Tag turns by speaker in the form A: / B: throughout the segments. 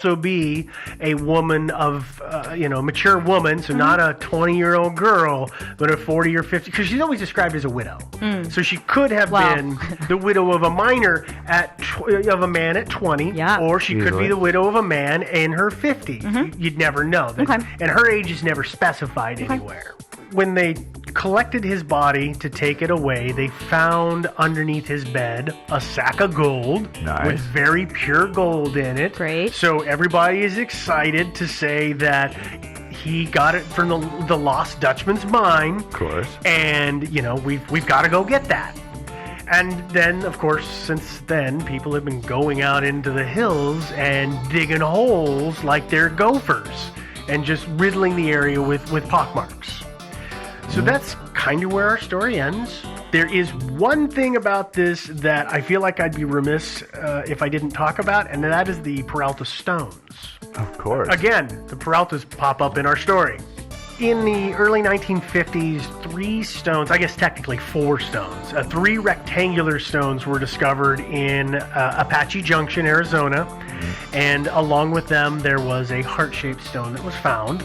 A: also be a woman of, mature woman, so not a 20-year-old girl, but a 40 or 50, because she's always described as a widow. So she could have been the widow of a minor of a man at 20, or she could be the widow of a man in her 50s. You'd never know. And her age is never specified anywhere. When they collected his body to take it away, they found underneath his bed a sack of gold with very pure gold in it.
B: Great.
A: So everybody is excited to say that he got it from the lost Dutchman's mine.
C: Of course.
A: And, we've got to go get that. And then, of course, since then, people have been going out into the hills and digging holes like they're gophers and just riddling the area with pockmarks. So that's kind of where our story ends. There is one thing about this that I feel like I'd be remiss if I didn't talk about, and that is the Peralta stones.
C: Of course.
A: Again, the Peraltas pop up in our story. In the early 1950s, 3 stones, I guess technically 4 stones, 3 rectangular stones were discovered in Apache Junction, Arizona, and along with them there was a heart-shaped stone that was found.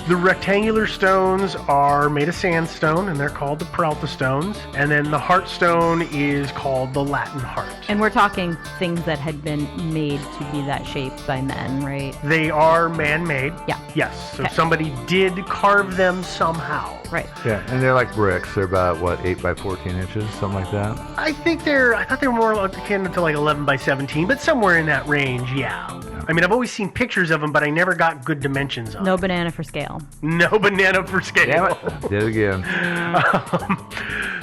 A: The rectangular stones are made of sandstone, and they're called the Peralta stones. And then the heart stone is called the Latin heart.
B: And we're talking things that had been made to be that shape by men, right?
A: They are man-made.
B: Yeah.
A: Yes. So somebody did carve them somehow.
B: Right.
C: Yeah, and they're like bricks. They're about, 8 by 14 inches, something like that?
A: I thought they were more akin to like 11 by 17, but somewhere in that range, yeah. I mean, I've always seen pictures of them, but I never got good dimensions on them.
B: No banana for scale.
A: No banana for scale.
C: Damn it. Did it again.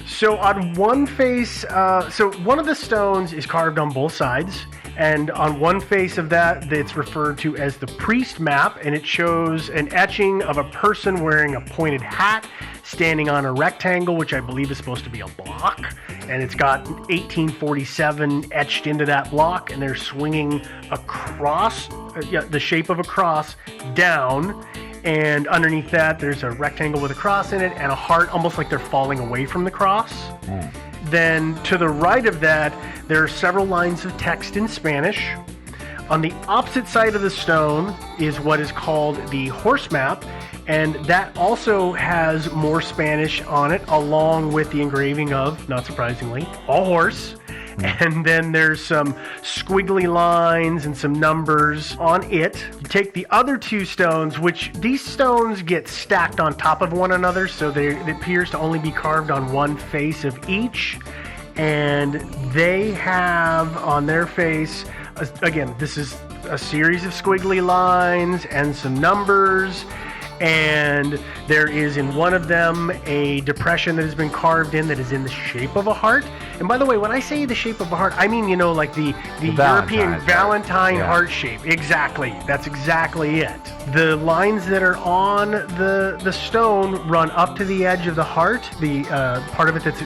A: So on one face, one of the stones is carved on both sides, and on one face of that, it's referred to as the priest map, and it shows an etching of a person wearing a pointed hat, standing on a rectangle, which I believe is supposed to be a block, and it's got 1847 etched into that block, and they're swinging a cross, the shape of a cross, down, and underneath that there's a rectangle with a cross in it and a heart, almost like they're falling away from the cross. Then to the right of that, there are several lines of text in Spanish. On the opposite side of the stone is what is called the horse map, and that also has more Spanish on it, along with the engraving of, not surprisingly, a horse. And then there's some squiggly lines and some numbers on it. You take the other 2 stones, which these stones get stacked on top of one another, so it appears to only be carved on one face of each. And they have on their face, again, this is a series of squiggly lines and some numbers. And there is in one of them a depression that has been carved in that is in the shape of a heart. And by the way, when I say the shape of a heart, I mean, like the European Valentine heart shape. Exactly. That's exactly it. The lines that are on the stone run up to the edge of the heart, the part of it that's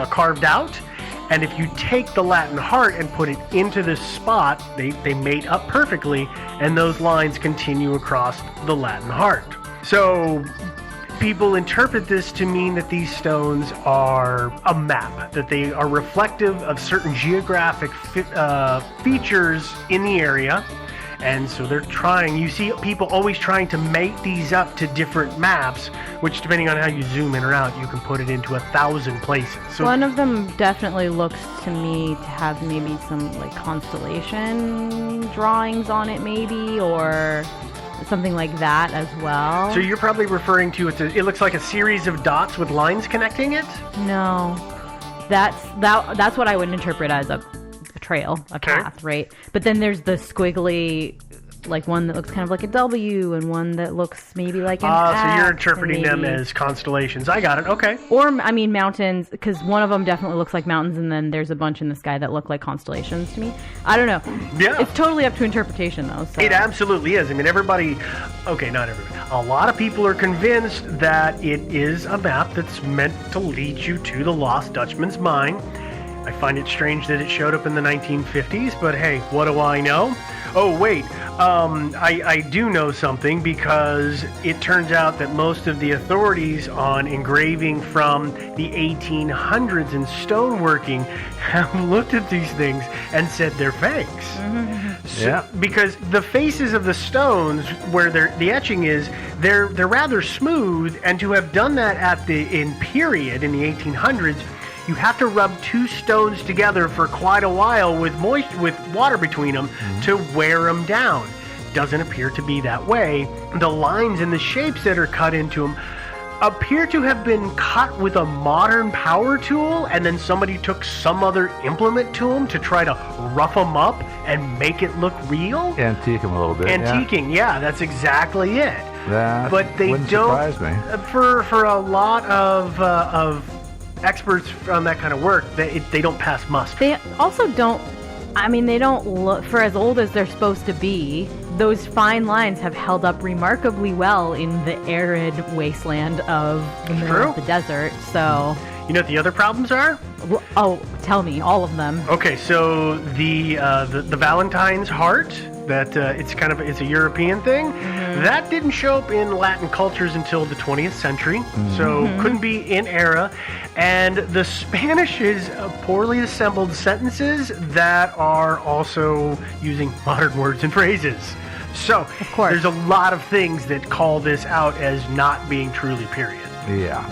A: carved out. And if you take the Latin heart and put it into this spot, they mate up perfectly, and those lines continue across the Latin heart. So people interpret this to mean that these stones are a map, that they are reflective of certain geographic features in the area. And so they're trying, you see people always trying to mate these up to different maps, which depending on how you zoom in or out, you can put it into 1,000 places. So
B: one of them definitely looks to me to have maybe some like constellation drawings on it maybe, or something like that as well.
A: So you're probably referring to, it looks like a series of dots with lines connecting it?
B: No, that's what I would interpret as a trail, a path, right? But then there's the squiggly, like one that looks kind of like a W and one that looks maybe like an X.
A: So you're interpreting them as constellations. I got it. Okay.
B: Or, I mean, mountains, because one of them definitely looks like mountains, and then there's a bunch in the sky that look like constellations to me. I don't know.
A: Yeah.
B: It's totally up to interpretation, though. So.
A: It absolutely is. I mean, not everybody. A lot of people are convinced that it is a map that's meant to lead you to the lost Dutchman's mine. I find it strange that it showed up in the 1950s, but hey, what do I know? Oh, wait, I do know something, because it turns out that most of the authorities on engraving from the 1800s and stoneworking have looked at these things and said they're fakes. Because the faces of the stones where the etching is, they're rather smooth, and to have done that in the 1800s, you have to rub two stones together for quite a while with water between them to wear them down. Doesn't appear to be that way. The lines and the shapes that are cut into them appear to have been cut with a modern power tool, and then somebody took some other implement to them to try to rough them up and make it look real.
C: Antique them a little bit.
A: Antiquing, yeah, that's exactly it.
C: That
A: but they
C: wouldn't
A: don't.
C: Surprise me.
A: For a lot of experts on that kind of work, they don't pass muster.
B: They also don't. I mean, they don't look, for as old as they're supposed to be, those fine lines have held up remarkably well in the arid wasteland of the middle of the desert. So,
A: you know what the other problems are?
B: Oh, tell me, all of them.
A: Okay, so the Valentine's heart, it's a European thing. That didn't show up in Latin cultures until the 20th century, so couldn't be in era. And the Spanish is poorly assembled sentences that are also using modern words and phrases. So
B: of course,
A: there's a lot of things that call this out as not being truly period.
C: Yeah,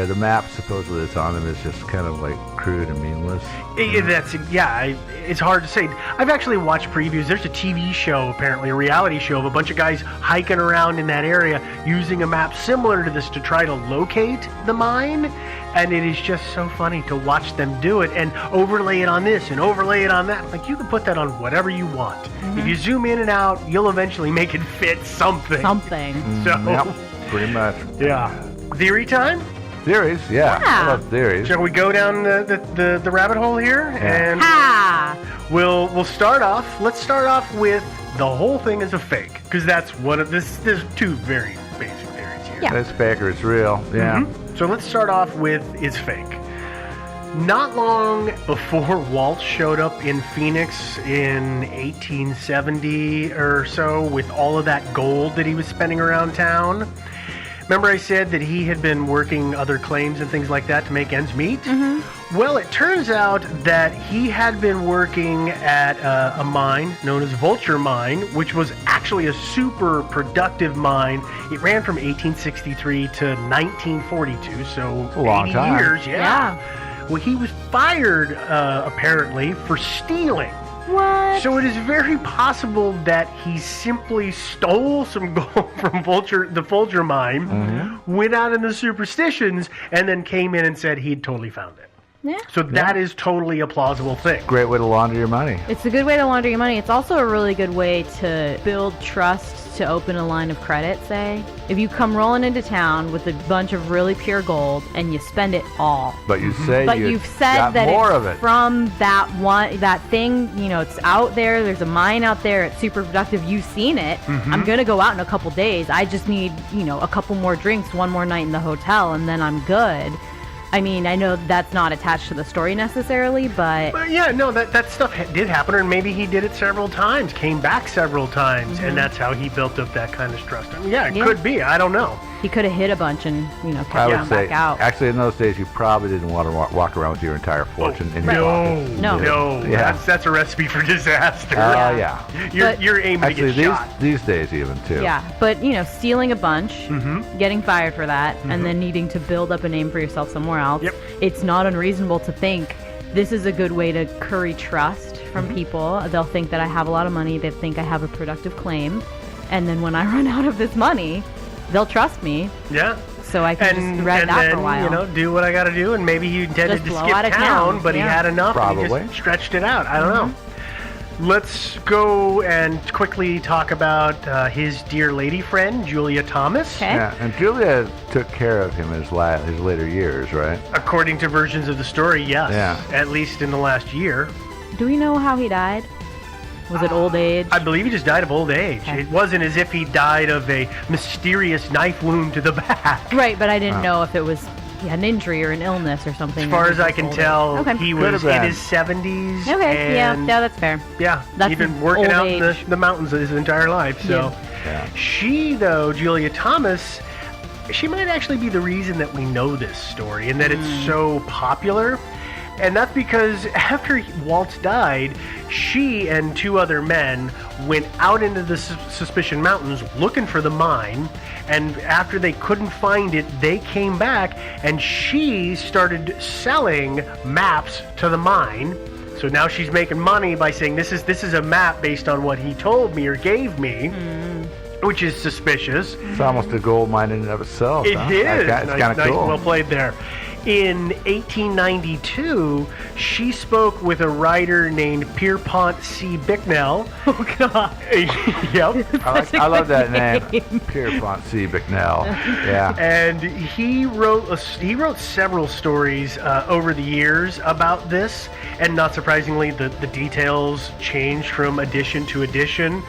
C: the map supposedly that's on them is just kind of like crude and meaningless.
A: It's hard to say. I've actually watched previews. There's a TV show, apparently a reality show, of a bunch of guys hiking around in that area using a map similar to this to try to locate the mine, and it is just so funny to watch them do it and overlay it on this and overlay it on that. Like, you can put that on whatever you want. If you zoom in and out, you'll eventually make it fit something.
C: Yep, pretty much.
A: Yeah. Theory time?
C: Theories, yeah. I love theories.
A: Shall we go down the rabbit hole here?
C: Yeah.
A: And we'll start off. Let's start off with the whole thing is a fake, because that's one of this. There's two very basic theories here.
B: Yeah.
C: It's fake or it's real. Yeah.
A: So let's start off with it's fake. Not long before Walt showed up in Phoenix in 1870 or so with all of that gold that he was spending around town. Remember I said that he had been working other claims and things like that to make ends meet? Well, it turns out that he had been working at a mine known as Vulture Mine, which was actually a super productive mine. It ran from 1863 to 1942, so
C: a long
A: 80
C: time.
A: years. Yeah. Well, he was fired, apparently, for stealing.
B: What?
A: So it is very possible that he simply stole some gold from the Vulture Mine, went out in the superstitions, and then came in and said he'd totally found it.
B: Yeah.
A: So that is totally a plausible thing.
C: Great way to launder your money.
B: It's a good way to launder your money. It's also a really good way to build trust to open a line of credit, say. If you come rolling into town with a bunch of really pure gold and you spend it all.
C: But you say
B: you've said that
C: more
B: it's
C: of it
B: from that thing, it's out there, there's a mine out there, it's super productive, you've seen it. I'm going to go out in a couple days. I just need, a couple more drinks, one more night in the hotel, and then I'm good. I mean, I know that's not attached to the story necessarily, but
A: yeah, no, that stuff did happen, or maybe he did it several times, came back several times, and that's how he built up that kind of trust. I mean, it could be. I don't know.
B: He could have hit a bunch and, kept
C: I would
B: going
C: say,
B: back out.
C: actually, in those days, you probably didn't want to walk around with your entire fortune in your pocket.
B: No.
C: Yeah.
A: That's a recipe for disaster.
C: Oh, yeah.
A: You're aiming to get shot.
C: These days even, too.
B: Yeah, but, stealing a bunch, getting fired for that, and then needing to build up a name for yourself somewhere else, it's not unreasonable to think this is a good way to curry trust from people. They'll think that I have a lot of money. They think I have a productive claim. And then when I run out of this money, they'll trust me.
A: Yeah.
B: So I can just ride that for a while.
A: Do what I got to do. And maybe he intended to skip town, but he had enough and he just stretched it out. I don't know. Let's go and quickly talk about his dear lady friend, Julia Thomas.
B: Okay.
C: Yeah, and Julia took care of him in his later years, right?
A: According to versions of the story, yes.
C: Yeah.
A: At least in the last year.
B: Do we know how he died? Was it old age?
A: I believe he just died of old age. Okay. It wasn't as if he died of a mysterious knife wound to the back.
B: Right, but I didn't know if it was an injury or an illness or something.
A: As far as I can tell, he was in his 70s.
B: Okay, yeah, that's fair.
A: Yeah, he'd been working out in the mountains his entire life. So, she, though, Julia Thomas, she might actually be the reason that we know this story and that it's so popular. And that's because after Waltz died, she and 2 other men went out into the Suspicion Mountains looking for the mine. And after they couldn't find it, they came back and she started selling maps to the mine. So now she's making money by saying this is a map based on what he told me or gave me, which is suspicious.
C: It's almost a gold mine in and of itself.
A: It
C: huh?
A: is.
C: It's kind of cool.
A: Well played there. In 1892, she spoke with a writer named Pierpont C. Bicknell.
B: Oh God.
A: Yep.
C: I love that name, Pierpont C. Bicknell. Yeah.
A: And he wrote several stories over the years about this, and not surprisingly, the details changed from edition to edition.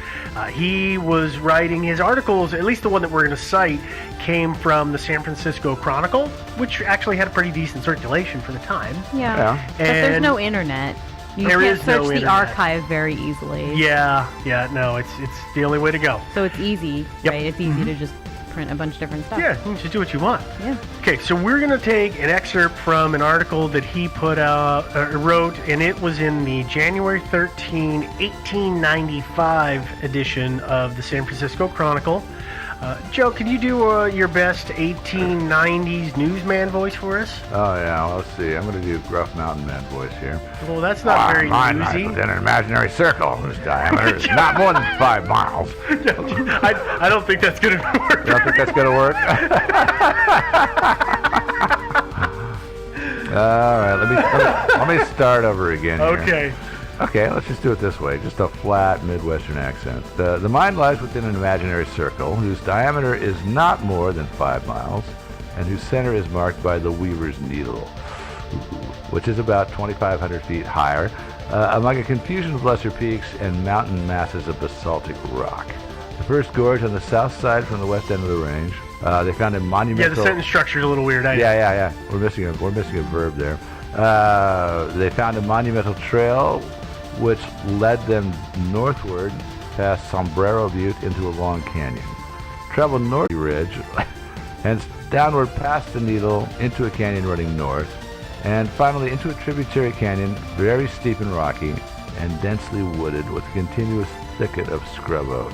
A: He was writing his articles, at least the one that we're going to cite, came from the San Francisco Chronicle, which actually had a pretty decent circulation for the time.
B: Yeah. But there's
A: And
B: no internet. You
A: there
B: can't
A: is
B: search
A: no
B: the
A: internet.
B: archive very easily.
A: Yeah, no, it's the only way to go.
B: So it's easy,
A: Yep.
B: right? It's easy to just print a bunch of different stuff.
A: Yeah, you can just do what you want.
B: Yeah.
A: Okay, so we're going to take an excerpt from an article that he wrote, and it was in the January 13, 1895 edition of the San Francisco Chronicle. Joe, can you do your best 1890s newsman voice for us?
C: Oh, yeah. Well, let's see. I'm going to do Gruff Mountain Man voice here.
A: Well, that's not very
C: Mine lies
A: newsy.
C: within an imaginary circle whose diameter is not more than 5 miles.
A: I don't think that's going to work.
C: You don't think that's going to work? All right. Let me start over again here.
A: Okay.
C: Okay, let's just do it this way. Just a flat Midwestern accent. The mine lies within an imaginary circle whose diameter is not more than 5 miles and whose center is marked by the Weaver's Needle, which is about 2,500 feet higher, among a confusion of lesser peaks and mountain masses of basaltic rock. The first gorge on the south side from the west end of the range. They found a monumental...
A: Yeah, the sentence structure is a little weird.
C: Yeah. We're missing a verb there. They found a monumental trail which led them northward past Sombrero Butte into a long canyon. Traveled north the ridge, and downward past the Needle into a canyon running north, and finally into a tributary canyon, very steep and rocky, and densely wooded with a continuous thicket of scrub oak.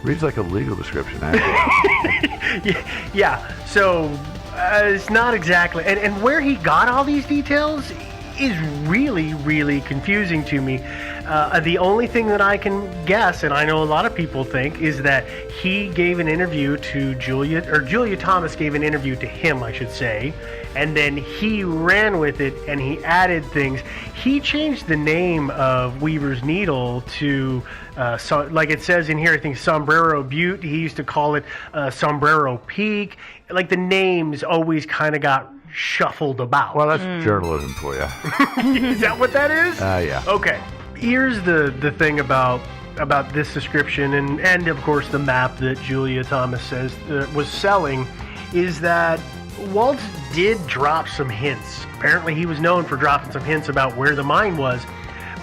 C: Reads like a legal description, actually.
A: Yeah, so it's not exactly... And where he got all these details is really, really confusing to me. The only thing that I can guess, and I know a lot of people think, is that he gave an interview to Julia Thomas gave an interview to him, I should say, and then he ran with it and he added things. He changed the name of Weaver's Needle to, like it says in here, I think Sombrero Butte. He used to call it Sombrero Peak. Like the names always kind of got shuffled about.
C: Well, that's journalism for you.
A: Is that what that is?
C: Yeah.
A: Okay. Here's the thing about this description and of course the map that Julia Thomas says was selling is that Waltz did drop some hints. Apparently he was known for dropping some hints about where the mine was,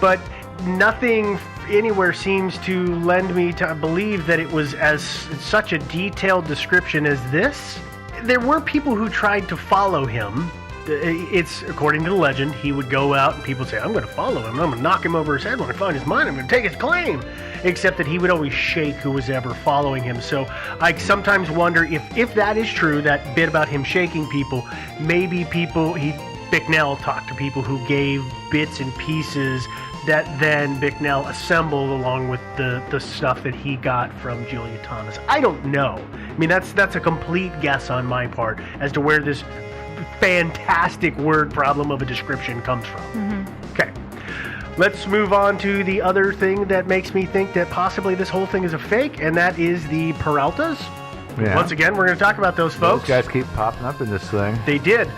A: but nothing anywhere seems to lend me to believe that it was as such a detailed description as this. There were people who tried to follow him. It's according to the legend, he would go out and people would say, I'm going to follow him. I'm going to knock him over his head when I find his mine. I'm going to take his claim. Except that he would always shake who was ever following him. So I sometimes wonder if that is true, that bit about him shaking people, maybe Bicknell talked to people who gave bits and pieces that then Bicknell assembled along with the stuff that he got from Julia Thomas. I don't know. I mean, that's a complete guess on my part as to where this fantastic word problem of a description comes from. Mm-hmm. Okay. Let's move on to the other thing that makes me think that possibly this whole thing is a fake, and that is the Peraltas.
C: Yeah.
A: Once again, we're going to talk about those folks.
C: Those guys keep popping up in this thing.
A: They did.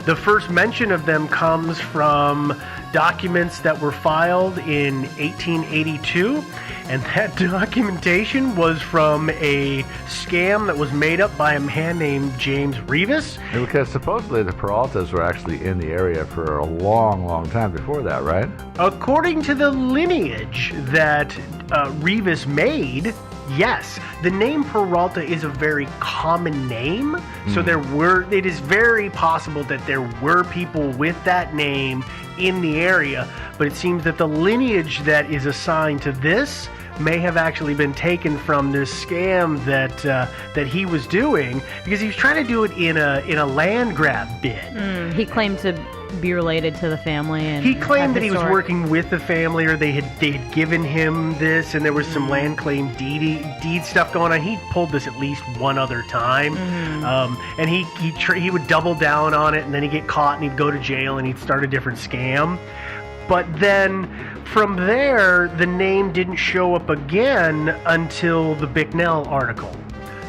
A: The first mention of them comes from documents that were filed in 1882, and that documentation was from a scam that was made up by a man named James Revis.
C: Because supposedly the Peraltas were actually in the area for a long, long time before that, right?
A: According to the lineage that Revis made, Yes, the name Peralta is a very common name, so it is very possible that there were people with that name in the area, but it seems that the lineage that is assigned to this may have actually been taken from this scam that he was doing, because he was trying to do it in a land grab bid.
B: He claimed to be related to the family, and
A: he claimed that he was working with the family, or they had given him this, and there was some land claim deed stuff going on. He pulled this at least one other time, and he would double down on it, and then he'd get caught, and he'd go to jail, and he'd start a different scam. But then from there, the name didn't show up again until the Bicknell article.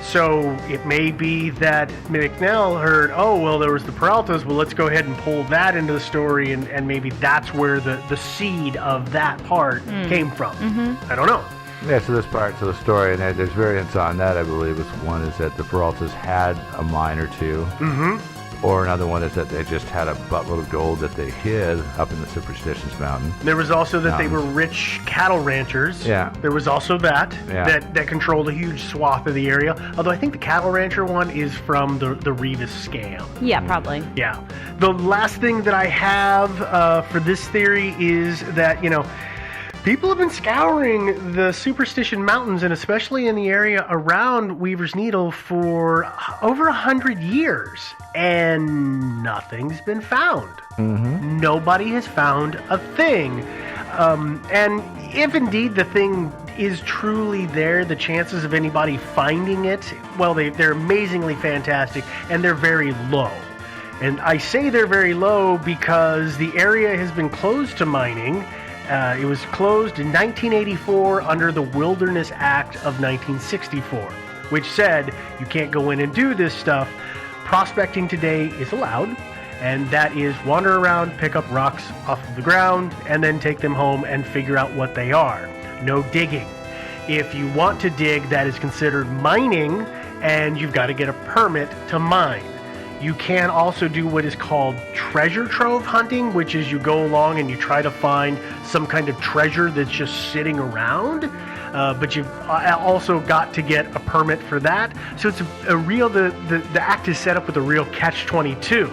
A: So it may be that McNell heard, oh, well, there was the Peraltas, well, let's go ahead and pull that into the story, and maybe that's where the seed of that part came from. I don't know.
C: Yeah, so this part to the story, and there's variants on that, I believe. One is that the Peraltas had a mine or two. Or another one is that they just had a buttload of gold that they hid up in the Superstitions Mountain.
A: There was also that they were rich cattle ranchers.
C: Yeah.
A: There was also that controlled a huge swath of the area. Although I think the cattle rancher one is from the Revis scam.
B: Yeah, probably.
A: Yeah. The last thing that I have for this theory is that, people have been scouring the Superstition Mountains, and especially in the area around Weaver's Needle, for over 100 years, and nothing's been found. Nobody has found a thing. And if indeed the thing is truly there, the chances of anybody finding it, well, they're amazingly fantastic, and they're very low. And I say they're very low because the area has been closed to mining. It was closed in 1984 under the Wilderness Act of 1964, which said you can't go in and do this stuff. Prospecting today is allowed, and that is wander around, pick up rocks off of the ground, and then take them home and figure out what they are. No digging. If you want to dig, that is considered mining, and you've got to get a permit to mine. You can also do what is called treasure trove hunting, which is you go along and you try to find some kind of treasure that's just sitting around, but you've also got to get a permit for that. So it's the act is set up with a real catch-22.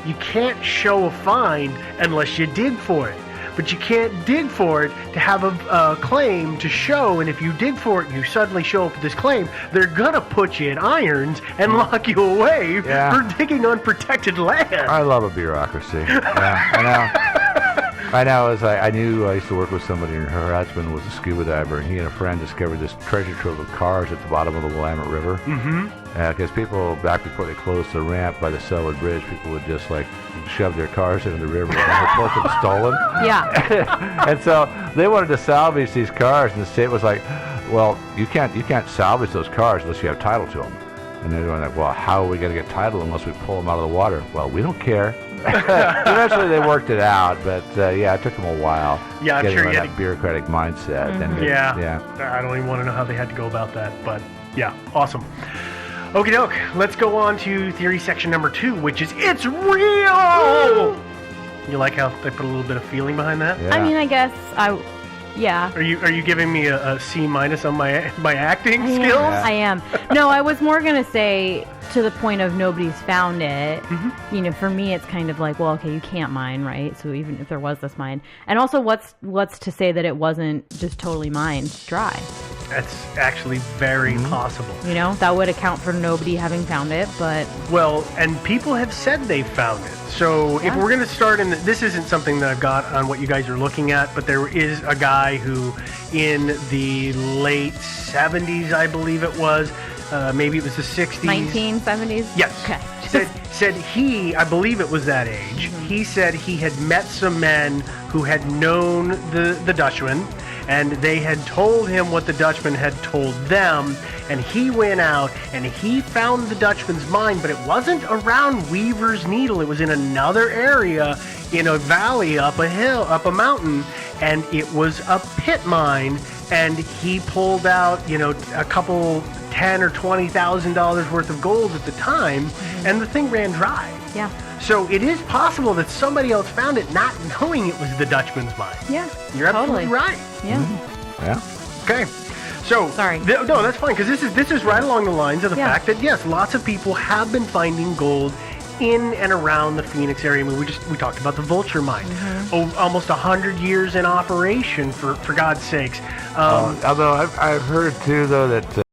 A: You can't show a find unless you dig for it. But you can't dig for it to have a claim to show, and if you dig for it and you suddenly show up with this claim, they're gonna put you in irons and lock you away for digging on protected land.
C: I love a bureaucracy. I know. I knew I used to work with somebody, and her husband was a scuba diver, and he and a friend discovered this treasure trove of cars at the bottom of the Willamette River. Because people, back before they closed the ramp by the Selwood Bridge, people would just shove their cars into the river and report them stolen.
B: Yeah.
C: And so they wanted to salvage these cars, and the state was like, well, you can't salvage those cars unless you have title to them. And they were like, well, how are we going to get title unless we pull them out of the water? Well, we don't care. Eventually they worked it out, but it took them a while.
A: Yeah, I'm sure
C: you had that bureaucratic mindset. And
A: I don't even want to know how they had to go about that, but yeah, awesome. Okie doke, let's go on to theory section number 2, which is it's real! You like how they put a little bit of feeling behind that?
C: Yeah.
B: I mean, I guess yeah.
A: Are you giving me a C- on my acting skills?
B: Yeah, I am. No, I was more gonna say to the point of nobody's found it. For me, it's kind of like, well, okay, you can't mine, right? So even if there was this mine, and also, what's to say that it wasn't just totally mined dry?
A: That's actually very possible.
B: That would account for nobody having found it, but...
A: Well, and people have said they found it. So if we're going to start this isn't something that I've got on what you guys are looking at, but there is a guy who in the late 70s, I believe it was, maybe it was the 60s.
B: 1970s?
A: Yes.
B: Okay.
A: Said he, I believe it was that age, he said he had met some men who had known the Dutchman, and they had told him what the Dutchman had told them, and he went out and he found the Dutchman's mine, but it wasn't around Weaver's Needle. It was in another area in a valley up a mountain, and it was a pit mine, and he pulled out, a couple $10,000 or $20,000 worth of gold at the time, and the thing ran dry.
B: Yeah.
A: So it is possible that somebody else found it not knowing it was the Dutchman's mine.
B: Yeah.
A: You're absolutely right.
B: Yeah.
C: Yeah.
A: Okay. So
B: Sorry.
A: No, that's fine, because this is right along the lines of the
B: Yeah.
A: fact that yes, lots of people have been finding gold in and around the Phoenix area. I mean, we talked about the Vulture Mine, almost 100 years in operation, for God's sakes.
C: Although I've heard too though that